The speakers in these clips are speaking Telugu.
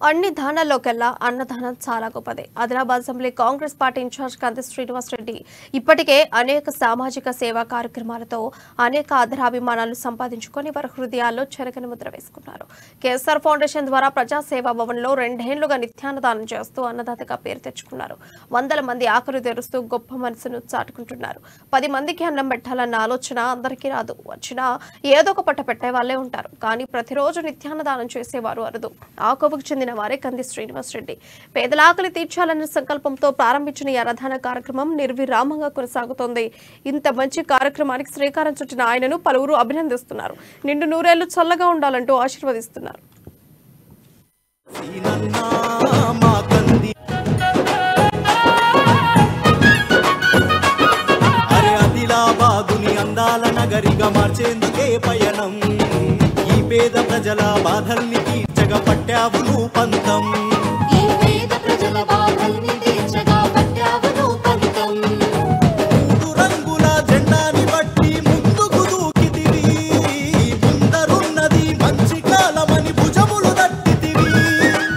అన్ని దానాల్లోకెల్లా అన్నదానం చాలా గొప్పదే. Adilabad assembly Congress party incharge Kandi Srinivas Reddy ఇప్పటికే అనేక సామాజిక సేవా కార్యక్రమాలతో అనేక ఆదరాభిమానాలు సంపాదించుకొని వారి హృదయాల్లో చెరగని ముద్ర వేసుకున్నారు. కేఎస్ఆర్ ఫౌండేషన్ ద్వారా ప్రజాసేవా భవన్లో 2 ఏళ్లుగా నిత్యాన్నదానం చేస్తూ అన్నదాతగా పేరు తెచ్చుకున్నారు. వందల మంది ఆకలి తెరుస్తూ గొప్ప మనసును చాటుకుంటున్నారు. 10 మందికి అన్నం పెట్టాలన్న ఆలోచన అందరికీ రాదు. వచ్చినా ఏదో ఒక పట్ట పెట్టే వాళ్ళే ఉంటారు. కానీ ప్రతిరోజు నిత్యాన్నదానం చేసేవారు అరుదు. ఆకోవకు చెందిన వారే కంది శ్రీనివాస్ రెడ్డి. పేదల ఆకలి తీర్చాలన్న సంకల్పంతో ప్రారంభించిన ఈ అన్నదాన కార్యక్రమం నిర్విరామంగా కొనసాగుతోంది. ఇంత మంచి కార్యక్రమానికి శ్రీకారం చుట్టిన ఆయనను పలువురు అభినందిస్తున్నారు. నిండు నూరేళ్లు చల్లగా ఉండాలంటూ ఆశీర్వదిస్తున్నారు. అందాల నగరిగా మార్చేందుకే పయనం. ఈ పేద ప్రజల బాధల్ని తీర్చగా పట్టావు నువ్వు పంతం. ఈ పేద ప్రజల బాధల్ని తీర్చగా పట్టావు నువ్వు పంతం. 3 రంగుల జెండాని బట్టి ముందుకు దూకితివి. ముందరున్నది మంచి కాలమని భుజములు దట్టితివి.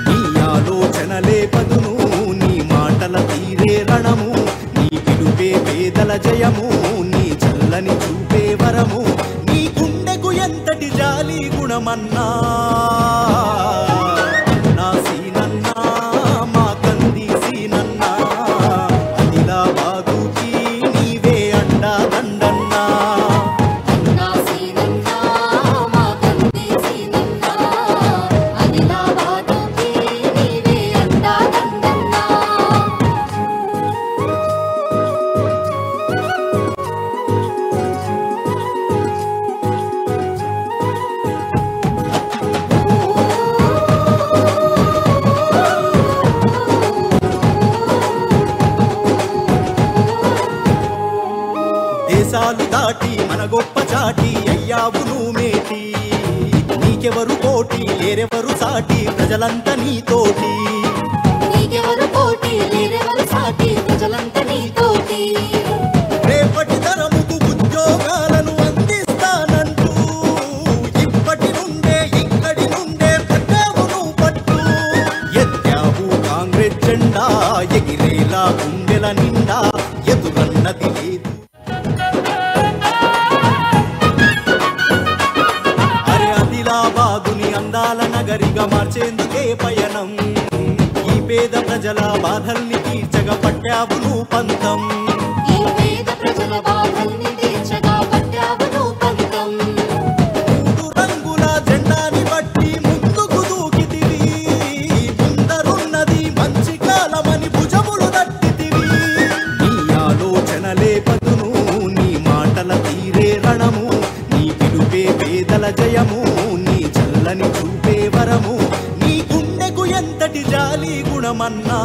నీ ఆలోచనలే పదును, నీ మాటల తీరే రణము, నీ పిలుపే పేదల జయము, నీ చల్లని చూపే వరము, నీ గుండెకు ఎంతటి జాలి గుణమన్నా. నా సీనన్నా, మా కంది సీనన్నా, ఆదిలాబాదుకి నీవే అండా దండన్నా. నా సీనన్నా, మా కంది సీనన్నా, ఆదిలాబాదుకి నీవే అండా దండన్నా. దేశాలు దాటి మన గొప్ప చాటి అయ్యావు నువ్వు మేటి. నీకెవరు పోటీ లేరెవరు సాటి ప్రజలంతా నీతోటి. నీకెవరు పోటీ లేరెవరు సాటి ప్రజలంతా నీతోటి. రేపటి తరముకు ఉద్యోగాలను అందిస్తానంటూ ఇప్పటి నుండే ఇక్కడి నుండే పట్టావు నువ్వు పట్టు. ఎత్తావు కాంగ్రెస్ జెండా ఎగిరేలా గుండెల నిండా, ఎదురన్నది లేదు. ఆదిలాబాదుని అందాల నగరిగా మార్చేందుకే పయనం. ఈ పేద ప్రజల బాధల్ని తీర్చగా పట్టావు నువ్వు పంతం. ఈ పేద ప్రజల బాధల్ని తీర్చగా పట్టావు నువ్వు పంతం. 3 రంగుల జెండాని బట్టి ముందుకు దూకితివి. ముందరున్నది మంచి కాలమని భుజములు దట్టితివి. నీ ఆలోచనలే పదును, నీ మాటల తీరే రణము, నీ పిలుపే పేదల జయము, నీ చల్లని చూపే వరము, నీ గుండెకు ఎంతటి జాలి గుణమన్నా.